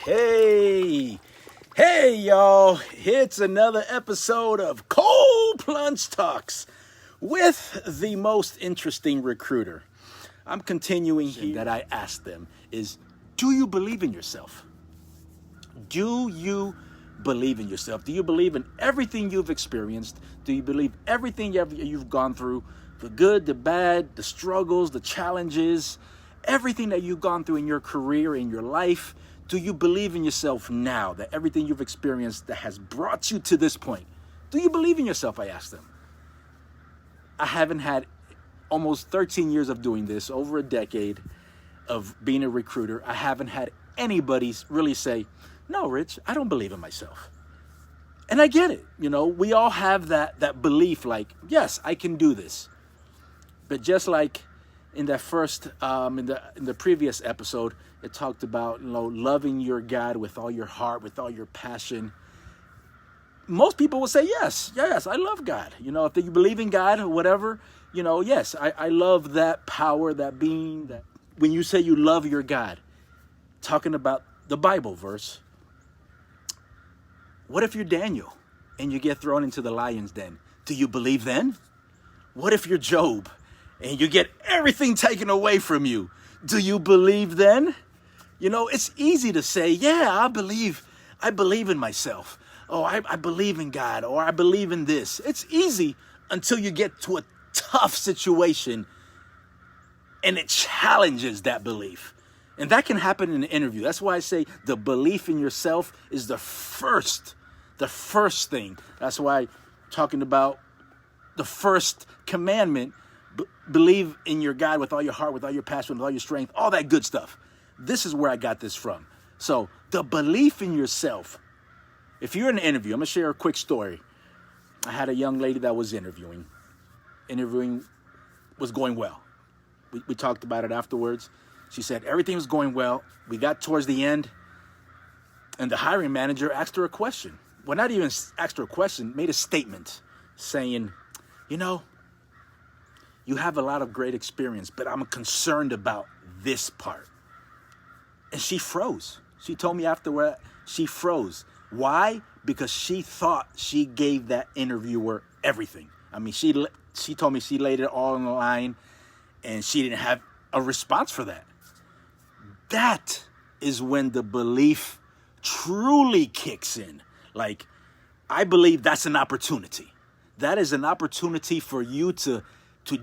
Hey, y'all. It's another episode of Plunge Talks with the most interesting recruiter. I'm continuing here that I asked them is, do you believe in yourself? Do you believe in yourself? Do you believe in everything you've experienced? Do you believe everything you've gone through, the good, the bad, the struggles, the challenges, everything that you've gone through in your career, in your life? Do you believe in yourself now, that everything you've experienced that has brought you to this point? Do you believe in yourself, I asked them. I haven't had almost 13 years of doing this, over a decade of being a recruiter. I haven't had anybody really say, no, Rich, I don't believe in myself. And I get it. You know, we all have that belief like, yes, I can do this. But just like in that first, in the previous episode, it talked about, loving your God with all your heart, with all your passion. Most people will say, yes, I love God. If you believe in God or whatever, yes, I love that power, that being. That when you say you love your God, talking about the Bible verse, what if you're Daniel and you get thrown into the lion's den? Do you believe then? What if you're Job and you get everything taken away from you? Do you believe then? It's easy to say, yeah, I believe in myself. Oh, I believe in God, or I believe in this. It's easy until you get to a tough situation and it challenges that belief. And that can happen in an interview. That's why I say the belief in yourself is the first thing. That's why talking about the first commandment, believe in your God with all your heart, with all your passion, with all your strength, all that good stuff. This is where I got this from. So the belief in yourself. If you're in an interview, I'm going to share a quick story. I had a young lady that was interviewing. Interviewing was going well. We talked about it afterwards. She said everything was going well. We got towards the end, and the hiring manager asked her a question. Well, not even asked her a question, made a statement saying, you have a lot of great experience, but I'm concerned about this part. And she froze. She told me afterward, she froze. Why? Because she thought she gave that interviewer everything. I mean, she told me she laid it all on the line, and she didn't have a response for that. That is when the belief truly kicks in. Like, I believe that's an opportunity. That is an opportunity for you to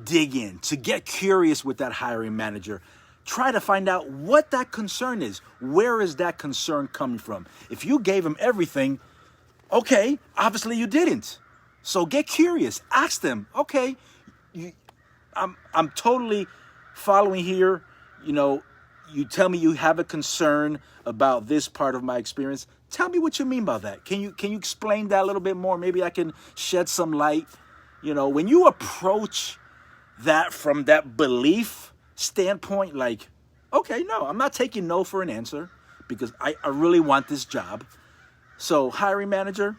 dig in, to get curious with that hiring manager. Try to find out what that concern is. Where is that concern coming from? If you gave them everything, okay, obviously you didn't. So get curious. Ask them, okay, I'm totally following here. You tell me you have a concern about this part of my experience. Tell me what you mean by that. Can you explain that a little bit more? Maybe I can shed some light. When you approach that from that belief standpoint, like, okay, no, I'm not taking no for an answer because I really want this job. So, hiring manager,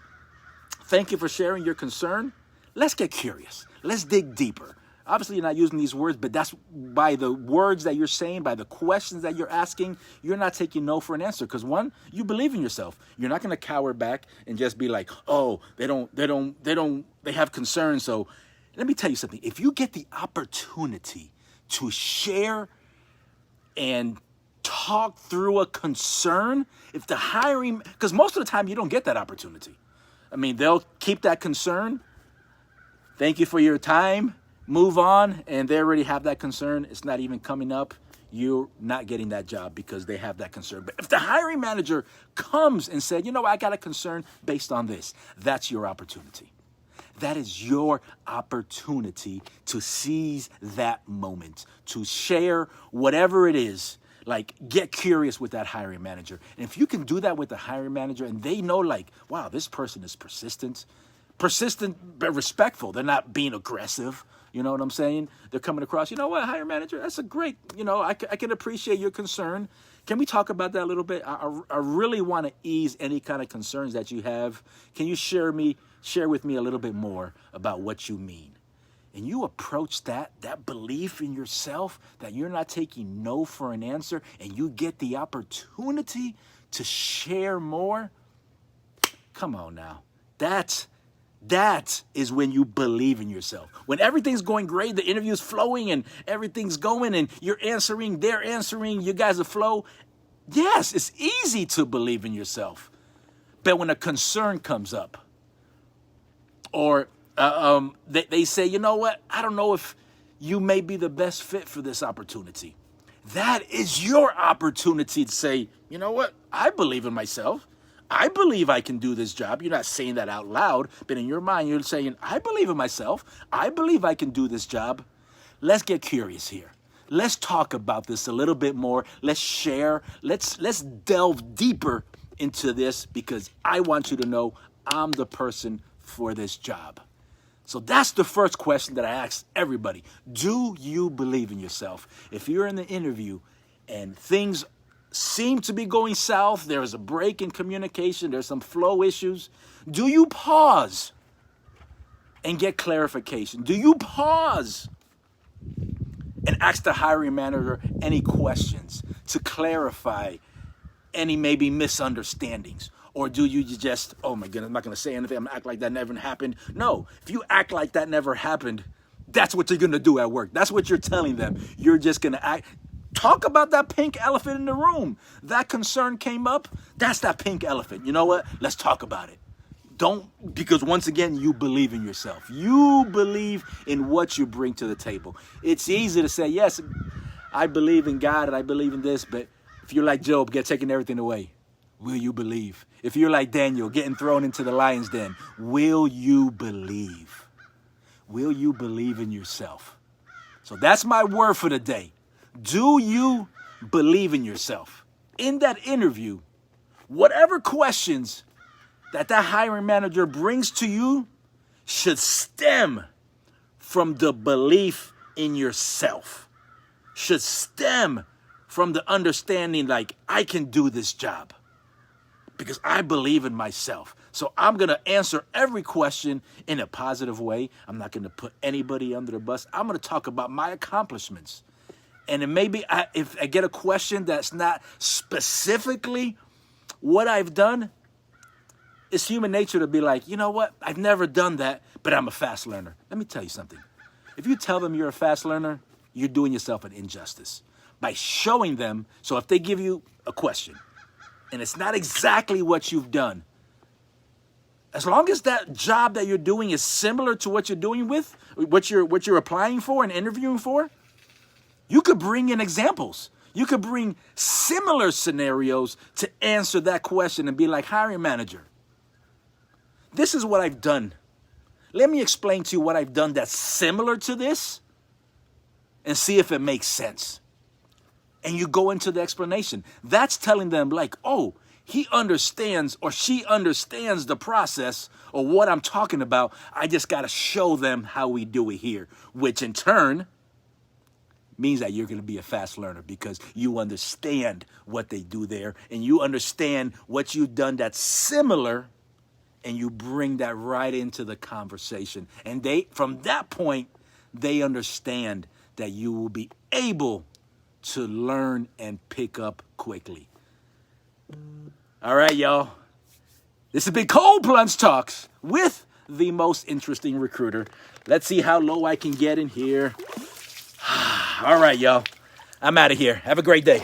thank you for sharing your concern. Let's get curious. Let's dig deeper. Obviously, you're not using these words, but that's by the words that you're saying, by the questions that you're asking, you're not taking no for an answer. Because one, you believe in yourself. You're not going to cower back and just be like, oh, they have concerns. So let me tell you something. If you get the opportunity to share and talk through a concern, if the hiring, because most of the time you don't get that opportunity. I mean, they'll keep that concern. Thank you for your time. Move on, and they already have that concern. It's not even coming up. You're not getting that job because they have that concern. But if the hiring manager comes and said, I got a concern based on this, that's your opportunity. That is your opportunity to seize that moment, to share whatever it is. Like, get curious with that hiring manager. And if you can do that with the hiring manager and they know, like, wow, this person is persistent but respectful. They're not being aggressive. You know what I'm saying? They're coming across, hiring manager, that's a great, I can appreciate your concern. Can we talk about that a little bit? I really want to ease any kind of concerns that you have. Can you share with me a little bit more about what you mean? And you approach that belief in yourself, that you're not taking no for an answer, and you get the opportunity to share more, come on now. That is when you believe in yourself. When everything's going great, the interview's flowing and everything's going and you're answering, they're answering, you guys are flow. Yes, it's easy to believe in yourself. But when a concern comes up or they say, you know what, I don't know if you may be the best fit for this opportunity. That is your opportunity to say, you know what, I believe in myself. I believe I can do this job. You're not saying that out loud, but in your mind, you're saying, I believe in myself. I believe I can do this job. Let's get curious here. Let's talk about this a little bit more. Let's share. Let's delve deeper into this because I want you to know I'm the person for this job. So that's the first question that I ask everybody. Do you believe in yourself? If you're in the interview and things seem to be going south, there's a break in communication, there's some flow issues, do you pause and get clarification? Do you pause and ask the hiring manager any questions to clarify any maybe misunderstandings? Or do you just, oh my goodness, I'm not going to say anything, I'm going to act like that never happened? No, if you act like that never happened, that's what you're going to do at work. That's what you're telling them. You're just going to act. Talk about that pink elephant in the room. That concern came up. That's that pink elephant. You know what? Let's talk about it. Because once again, you believe in yourself. You believe in what you bring to the table. It's easy to say, yes, I believe in God and I believe in this, but if you're like Job, get taking everything away, will you believe? If you're like Daniel, getting thrown into the lion's den, will you believe? Will you believe in yourself? So that's my word for the day. Do you believe in yourself? In that interview, whatever questions that hiring manager brings to you should stem from the belief in yourself. Should stem from the understanding like, I can do this job because I believe in myself. So I'm going to answer every question in a positive way. I'm not going to put anybody under the bus. I'm going to talk about my accomplishments. And then maybe if I get a question that's not specifically what I've done, it's human nature to be like, you know what? I've never done that, but I'm a fast learner. Let me tell you something. If you tell them you're a fast learner, you're doing yourself an injustice by showing them. So if they give you a question and it's not exactly what you've done, as long as that job that you're doing is similar to what you're doing with, what you're applying for and interviewing for, you could bring in examples. You could bring similar scenarios to answer that question and be like, hiring manager, this is what I've done. Let me explain to you what I've done that's similar to this and see if it makes sense. And you go into the explanation. That's telling them like, oh, he understands or she understands the process or what I'm talking about. I just got to show them how we do it here, which in turn means that you're going to be a fast learner because you understand what they do there and you understand what you've done that's similar and you bring that right into the conversation. And from that point, they understand that you will be able to learn and pick up quickly. All right, y'all. This has been Cold Plunge Talks with the most interesting recruiter. Let's see how low I can get in here. All right, y'all. I'm out of here. Have a great day.